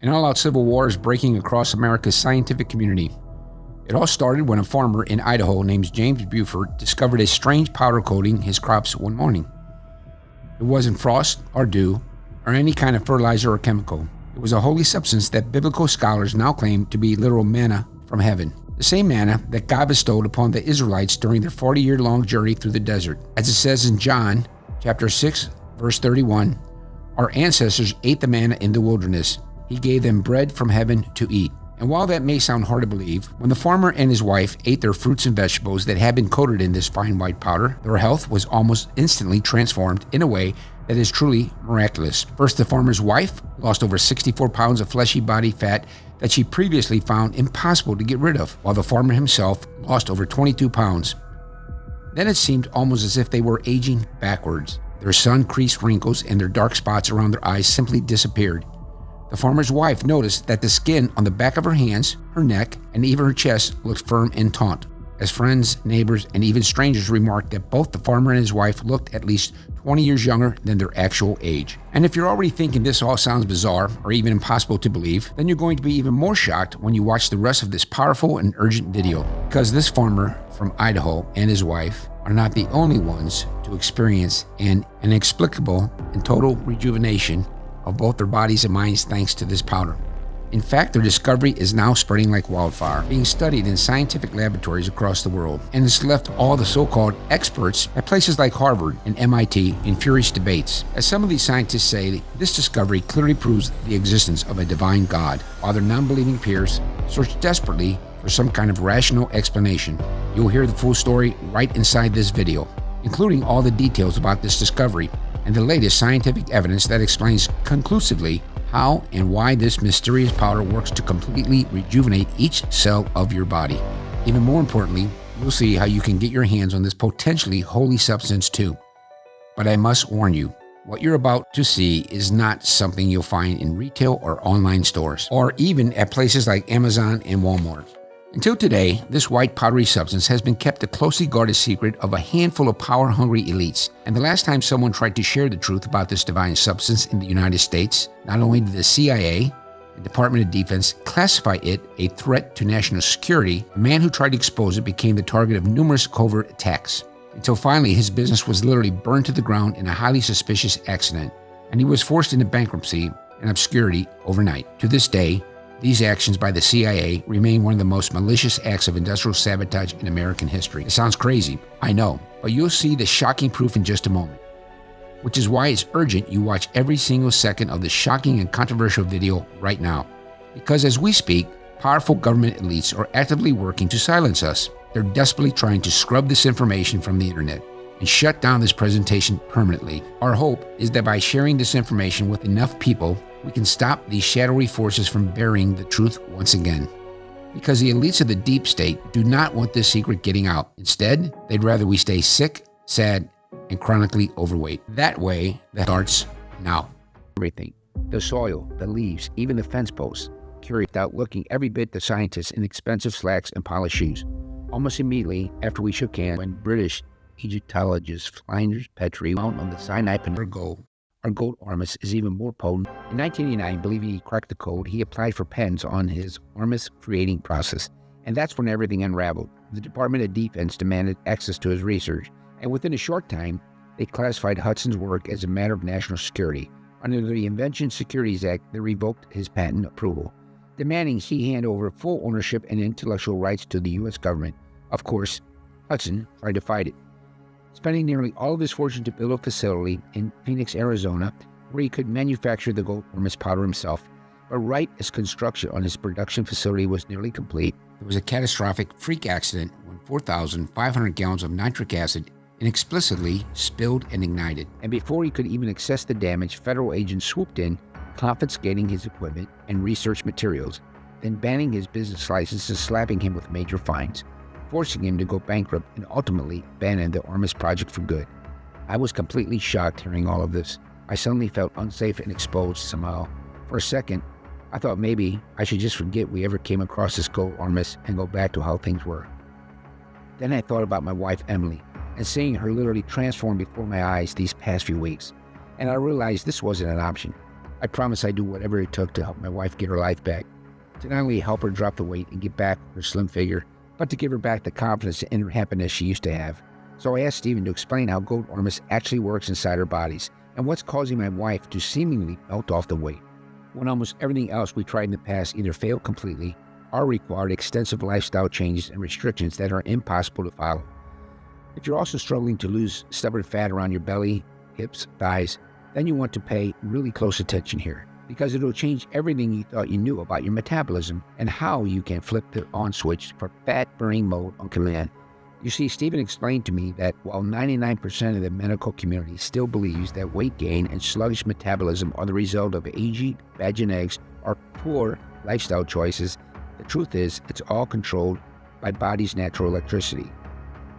An all-out civil war is breaking across America's scientific community. It all started when a farmer in Idaho named James Buford discovered a strange powder coating his crops one morning. It wasn't frost or dew or any kind of fertilizer or chemical. It was a holy substance that biblical scholars now claim to be literal manna from heaven. The same manna that God bestowed upon the Israelites during their 40-year-long journey through the desert. As it says in John chapter 6, verse 31, our ancestors ate the manna in the wilderness. He gave them bread from heaven to eat. And while that may sound hard to believe, when the farmer and his wife ate their fruits and vegetables that had been coated in this fine white powder, their health was almost instantly transformed in a way that is truly miraculous. First, the farmer's wife lost over 64 pounds of fleshy body fat that she previously found impossible to get rid of, while the farmer himself lost over 22 pounds. Then it seemed almost as if they were aging backwards. Their sun-creased wrinkles and their dark spots around their eyes simply disappeared. The farmer's wife noticed that the skin on the back of her hands, her neck, and even her chest looked firm and taut, as friends, neighbors, and even strangers remarked that both the farmer and his wife looked at least 20 years younger than their actual age. And if you're already thinking this all sounds bizarre or even impossible to believe, then you're going to be even more shocked when you watch the rest of this powerful and urgent video, because this farmer from Idaho and his wife are not the only ones to experience an inexplicable and total rejuvenation of both their bodies and minds thanks to this powder. In fact, their discovery is now spreading like wildfire, being studied in scientific laboratories across the world, and it's left all the so-called experts at places like Harvard and MIT in furious debates. As some of these scientists say, this discovery clearly proves the existence of a divine God, while their non-believing peers search desperately for some kind of rational explanation. You'll hear the full story right inside this video, including all the details about this discovery and the latest scientific evidence that explains conclusively how and why this mysterious powder works to completely rejuvenate each cell of your body. Even more importantly, you'll see how you can get your hands on this potentially holy substance too. But I must warn you, what you're about to see is not something you'll find in retail or online stores, or even at places like Amazon and Walmart. Until today, this white powdery substance has been kept a closely guarded secret of a handful of power-hungry elites. And the last time someone tried to share the truth about this divine substance in the United States, not only did the CIA and Department of Defense classify it a threat to national security, the man who tried to expose it became the target of numerous covert attacks, until finally his business was literally burned to the ground in a highly suspicious accident, and he was forced into bankruptcy and obscurity overnight. To this day, these actions by the CIA remain one of the most malicious acts of industrial sabotage in American history. It sounds crazy, I know, but you'll see the shocking proof in just a moment. Which is why it's urgent you watch every single second of this shocking and controversial video right now. Because as we speak, powerful government elites are actively working to silence us. They're desperately trying to scrub this information from the internet and shut down this presentation permanently. Our hope is that by sharing this information with enough people, we can stop these shadowy forces from burying the truth once again. Because the elites of the deep state do not want this secret getting out. Instead, they'd rather we stay sick, sad, and chronically overweight. That way, that starts now. Everything. The soil, the leaves, even the fence posts. Carried out looking every bit the scientists in expensive slacks and polished shoes. Almost immediately after we shook hands, when British Egyptologist Flinders Petrie found on the Sinai Peninsula our gold ormus is even more potent. In 1989, believing he cracked the code, he applied for patents on his ormus creating process. And that's when everything unraveled. The Department of Defense demanded access to his research, and within a short time, they classified Hudson's work as a matter of national security. Under the Invention Securities Act, they revoked his patent approval, demanding he hand over full ownership and intellectual rights to the U.S. government. Of course, Hudson tried to fight it, spending nearly all of his fortune to build a facility in Phoenix, Arizona, where he could manufacture the gold ormus powder himself. But right as construction on his production facility was nearly complete, there was a catastrophic freak accident when 4,500 gallons of nitric acid inexplicably spilled and ignited. And before he could even assess the damage, federal agents swooped in, confiscating his equipment and research materials, then banning his business license and slapping him with major fines, forcing him to go bankrupt and ultimately abandoning the Ormus project for good. I was completely shocked hearing all of this. I suddenly felt unsafe and exposed somehow. For a second, I thought maybe I should just forget we ever came across this gold ormus and go back to how things were. Then I thought about my wife, Emily, and seeing her literally transform before my eyes these past few weeks. And I realized this wasn't an option. I I promised I'd do whatever it took to help my wife get her life back, to not only help her drop the weight and get back her slim figure, but to give her back the confidence and inner happiness she used to have. So I asked Stephen to explain how goat ormus actually works inside our bodies and what's causing my wife to seemingly melt off the weight, when almost everything else we tried in the past either failed completely or required extensive lifestyle changes and restrictions that are impossible to follow. If you're also struggling to lose stubborn fat around your belly, hips, thighs, then you want to pay really close attention here, because it'll change everything you thought you knew about your metabolism and how you can flip the on switch for fat-burning mode on command. You see, Stephen explained to me that while 99% of the medical community still believes that weight gain and sluggish metabolism are the result of aging, bad genetics, or poor lifestyle choices, the truth is it's all controlled by body's natural electricity.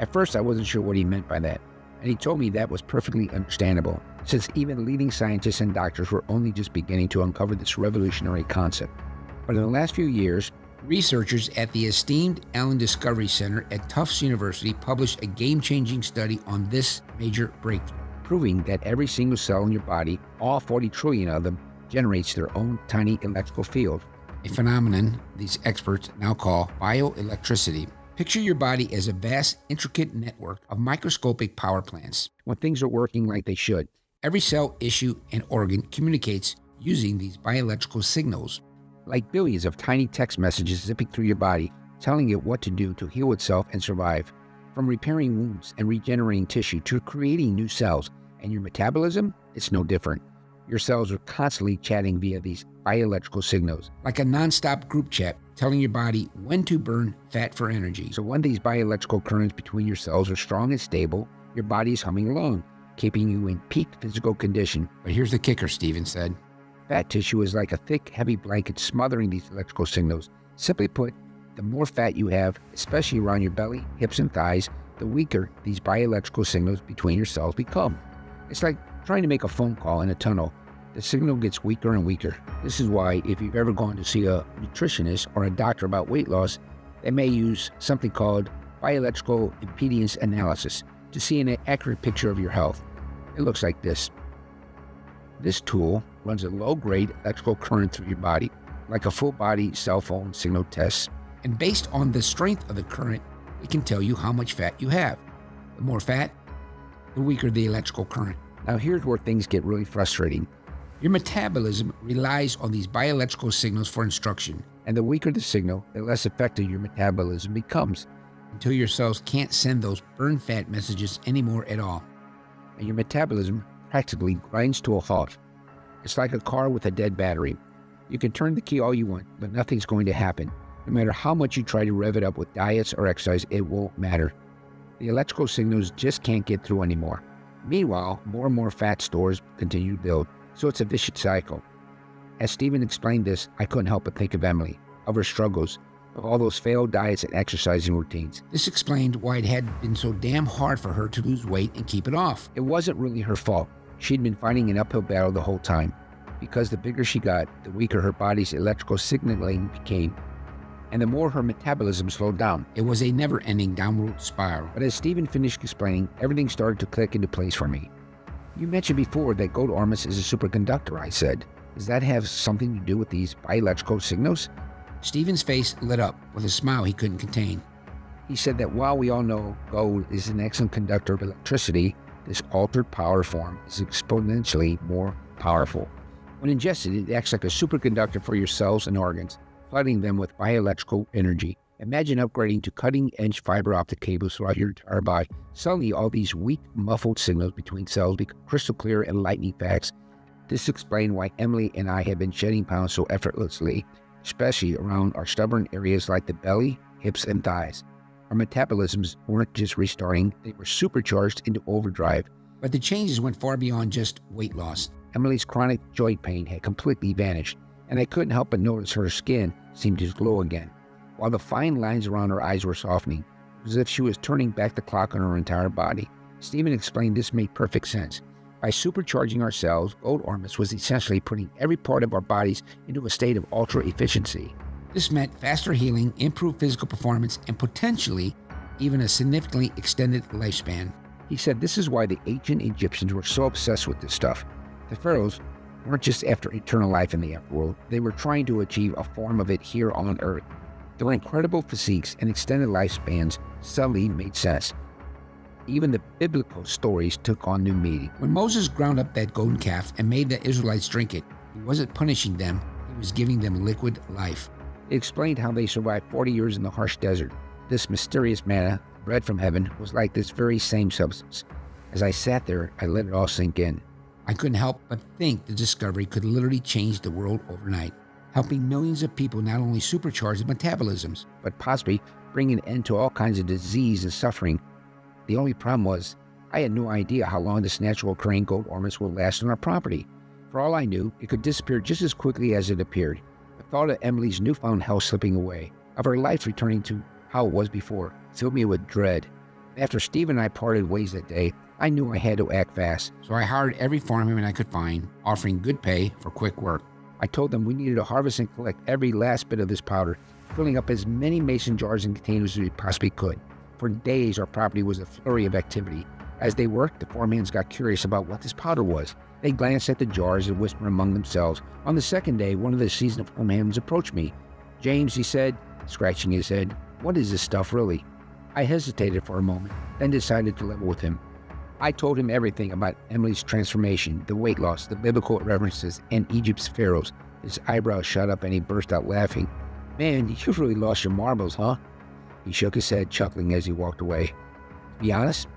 At first, I wasn't sure what he meant by that, and he told me that was perfectly understandable, since even leading scientists and doctors were only just beginning to uncover this revolutionary concept. But in the last few years, researchers at the esteemed Allen Discovery Center at Tufts University published a game-changing study on this major breakthrough, proving that every single cell in your body, all 40 trillion of them, generates their own tiny electrical field, a phenomenon these experts now call bioelectricity. Picture your body as a vast, intricate network of microscopic power plants. When things are working like they should, every cell, issue, and organ communicates using these bioelectrical signals, like billions of tiny text messages zipping through your body, telling it what to do to heal itself and survive. From repairing wounds and regenerating tissue to creating new cells. And your metabolism? It's no different. Your cells are constantly chatting via these bioelectrical signals, like a non-stop group chat telling your body when to burn fat for energy. So when these bioelectrical currents between your cells are strong and stable, your body is humming along, keeping you in peak physical condition. But here's the kicker, Stephen said. Fat tissue is like a thick, heavy blanket smothering these electrical signals. Simply put, the more fat you have, especially around your belly, hips, and thighs, the weaker these bioelectrical signals between your cells become. It's like trying to make a phone call in a tunnel. The signal gets weaker and weaker. This is why if you've ever gone to see a nutritionist or a doctor about weight loss, they may use something called bioelectrical impedance analysis to see an accurate picture of your health. It looks like this. This tool runs a low-grade electrical current through your body, like a full-body cell phone signal test. And based on the strength of the current, it can tell you how much fat you have. The more fat, the weaker the electrical current. Now here's where things get really frustrating. Your metabolism relies on these bioelectrical signals for instruction, and the weaker the signal, the less effective your metabolism becomes, until your cells can't send those burn fat messages anymore at all. And your metabolism practically grinds to a halt. It's like a car with a dead battery. You can turn the key all you want, but nothing's going to happen. No matter how much you try to rev it up with diets or exercise, it won't matter. The electrical signals just can't get through anymore. Meanwhile, more and more fat stores continue to build, so it's a vicious cycle. As Stephen explained this, I couldn't help but think of Emily, of her struggles, of all those failed diets and exercising routines. This explained why it had been so damn hard for her to lose weight and keep it off. It wasn't really her fault. She'd been fighting an uphill battle the whole time, because the bigger she got, the weaker her body's electrical signaling became, and the more her metabolism slowed down. It was a never-ending downward spiral. But as Stephen finished explaining, everything started to click into place for me. You mentioned before that goat ormus is a superconductor, I said. Does that have something to do with these bioelectrical signals? Stephen's face lit up with a smile he couldn't contain. He said that while we all know gold is an excellent conductor of electricity, this altered power form is exponentially more powerful. When ingested, it acts like a superconductor for your cells and organs, flooding them with bioelectrical energy. Imagine upgrading to cutting-edge fiber optic cables throughout your entire body. Suddenly, all these weak, muffled signals between cells become crystal clear and lightning fast. This explained why Emily and I have been shedding pounds so effortlessly, especially around our stubborn areas like the belly, hips, and thighs. Our metabolisms weren't just restarting, they were supercharged into overdrive. But the changes went far beyond just weight loss. Emily's chronic joint pain had completely vanished, and I couldn't help but notice her skin seemed to glow again, while the fine lines around her eyes were softening, as if she was turning back the clock on her entire body. Stephen explained this made perfect sense. By supercharging our cells, goat ormus was essentially putting every part of our bodies into a state of ultra efficiency. This meant faster healing, improved physical performance, and potentially even a significantly extended lifespan. He said this is why the ancient Egyptians were so obsessed with this stuff. The pharaohs weren't just after eternal life in the afterworld. They were trying to achieve a form of it here on Earth. Their incredible physiques and extended lifespans suddenly made sense. Even the biblical stories took on new meaning. When Moses ground up that golden calf and made the Israelites drink it, he wasn't punishing them, he was giving them liquid life. It explained how they survived 40 years in the harsh desert. This mysterious manna, bread from heaven, was like this very same substance. As I sat there, I let it all sink in. I couldn't help but think the discovery could literally change the world overnight, helping millions of people not only supercharge their metabolisms, but possibly bring an end to all kinds of disease and suffering. The only problem was, I had no idea how long this natural occurring gold ormus would last on our property. For all I knew, it could disappear just as quickly as it appeared. The thought of Emily's newfound health slipping away, of her life returning to how it was before, filled me with dread. After Steve and I parted ways that day, I knew I had to act fast. So I hired every farmhand I could find, offering good pay for quick work. I told them we needed to harvest and collect every last bit of this powder, filling up as many mason jars and containers as we possibly could. For days, our property was a flurry of activity. As they worked, the farmhands got curious about what this powder was. They glanced at the jars and whispered among themselves. On the second day, one of the seasoned farmhands approached me. "James," he said, scratching his head, "what is this stuff really?" I hesitated for a moment, then decided to level with him. I told him everything about Emily's transformation, the weight loss, the biblical references, and Egypt's pharaohs. His eyebrows shot up and he burst out laughing. "Man, you really lost your marbles, huh?" He shook his head, chuckling as he walked away. To be honest,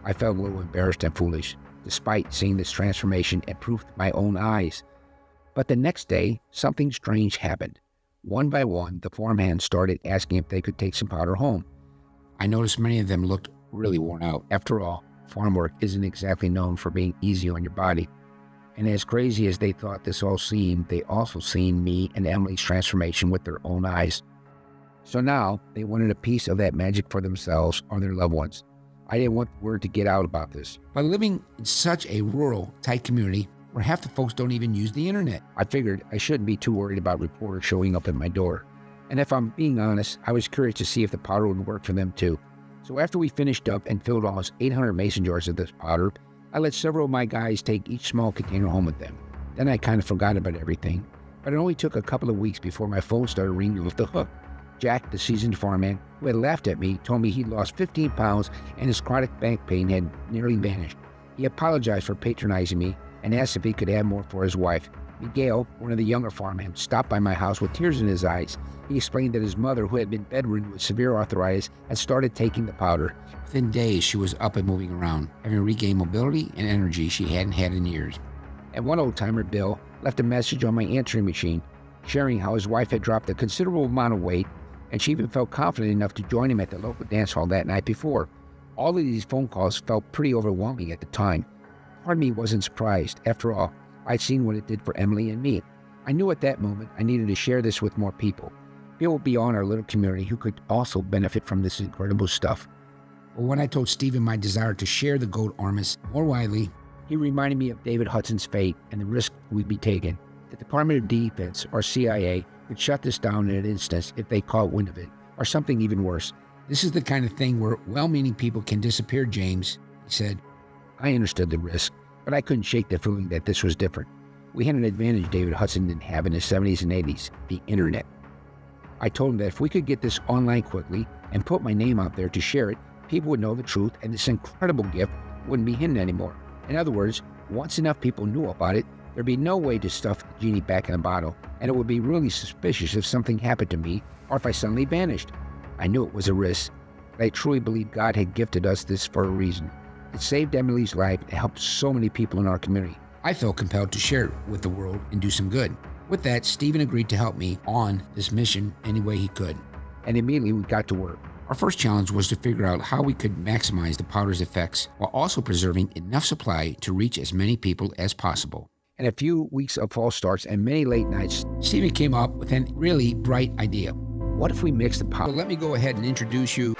I felt a little embarrassed and foolish, despite seeing this transformation and proof with my own eyes. But the next day, something strange happened. One by one, the farmhands started asking if they could take some powder home. I noticed many of them looked really worn out. After all, farm work isn't exactly known for being easy on your body. And as crazy as they thought this all seemed, they also seen me and Emily's transformation with their own eyes. So now, they wanted a piece of that magic for themselves or their loved ones. I didn't want word to get out about this. By living in such a rural, tight community, where half the folks don't even use the internet, I figured I shouldn't be too worried about reporters showing up at my door. And if I'm being honest, I was curious to see if the powder would work for them too. So after we finished up and filled almost 800 mason jars of this powder, I let several of my guys take each small container home with them. Then I kind of forgot about everything. But it only took a couple of weeks before my phone started ringing off the hook. Jack, the seasoned farmman, who had laughed at me, told me he'd lost 15 pounds and his chronic back pain had nearly vanished. He apologized for patronizing me and asked if he could have more for his wife. Miguel, one of the younger farmhands, stopped by my house with tears in his eyes. He explained that his mother, who had been bedridden with severe arthritis, had started taking the powder. Within days, she was up and moving around, having regained mobility and energy she hadn't had in years. And one old-timer, Bill, left a message on my answering machine, sharing how his wife had dropped a considerable amount of weight, and she even felt confident enough to join him at the local dance hall that night before. All of these phone calls felt pretty overwhelming at the time. Part of me wasn't surprised. After all, I'd seen what it did for Emily and me. I knew at that moment I needed to share this with more people beyond our little community who could also benefit from this incredible stuff. But when I told Stephen my desire to share the gold ormus more widely, he reminded me of David Hudson's fate and the risk we'd be taking. The Department of Defense, or CIA, could shut this down in an instant if they caught wind of it, or something even worse. "This is the kind of thing where well-meaning people can disappear, James," he said. I understood the risk, but I couldn't shake the feeling that this was different. We had an advantage David Hudson didn't have in the 70s and 80s, the internet. I told him that if we could get this online quickly and put my name out there to share it, people would know the truth and this incredible gift wouldn't be hidden anymore. In other words, once enough people knew about it, there'd be no way to stuff the genie back in a bottle, and it would be really suspicious if something happened to me or if I suddenly vanished. I knew it was a risk, but I truly believe God had gifted us this for a reason. It saved Emily's life and helped so many people in our community. I felt compelled to share it with the world and do some good. With that, Stephen agreed to help me on this mission any way he could. And immediately we got to work. Our first challenge was to figure out how we could maximize the powder's effects while also preserving enough supply to reach as many people as possible. And a few weeks of false starts and many late nights, Stephen came up with a really bright idea. What if we mix the powder? So let me go ahead and introduce you.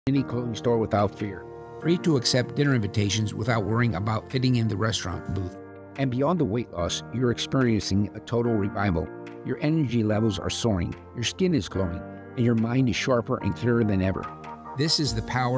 Any clothing store without fear. Free to accept dinner invitations without worrying about fitting in the restaurant booth. And beyond the weight loss, you're experiencing a total revival. Your energy levels are soaring, your skin is glowing, and your mind is sharper and clearer than ever. This is the power